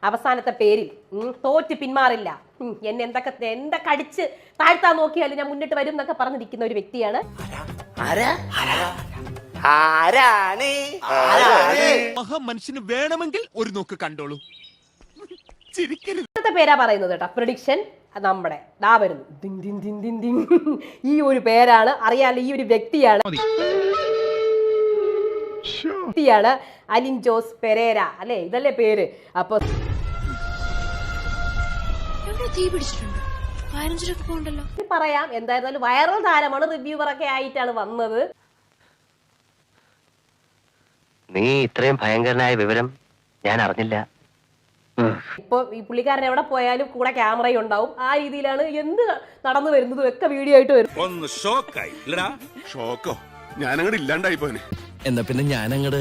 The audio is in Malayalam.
അവസാനത്തെ പേരിൽ തോറ്റ് പിന്മാറില്ല, എന്നെ എന്തൊക്കെ അടിച്ച് താഴ്ത്താൻ നോക്കിയാലും ഞാൻ മുന്നിട്ട് വരും എന്നൊക്കെ പറഞ്ഞിരിക്കുന്ന ഒരു വ്യക്തിയാണ്. മനുഷ്യന് വേണമെങ്കിൽ ഒരു നോക്ക് കണ്ടോളൂ. ഇന്നത്തെ പേരാ പറയുന്നത് കേട്ടോ. പ്രഡിക്ഷൻ നമ്മുടെ ദാ വരുന്നു. ഈ ഒരു പേരാണ് അറിയാലോ, ഈ ഒരു വ്യക്തിയാണ് അലിൻ ജോസ് പെരേര അല്ലെ, ഇതല്ലേ പേര്. അപ്പൊ പറയാം, എന്തായിരുന്നാലും വൈറൽ താരമാണ്, റിവ്യൂവർ ഒക്കെ ആയിട്ടാണ് വന്നത്. നീ ഇത്രയും ഭയങ്കരനായ വിവരം ഞാൻ അറിഞ്ഞില്ല. ഇപ്പൊ ഈ പുള്ളിക്കാരൻ എവിടെ പോയാലും കൂടെ ക്യാമറയും ഉണ്ടാവും. ആ രീതിയിലാണ് എന്ത് നടന്നു വരുന്നതും ഒക്കെ വീഡിയോ ആയിട്ട് വരും. ഒന്ന് ഷോക്കായി ഷോക്കോ ഞാനങ്ങോട്ട് ഇല്ലാണ്ടായി പോനെ. എന്നാ പിന്നെ ഞാനങ്ങട്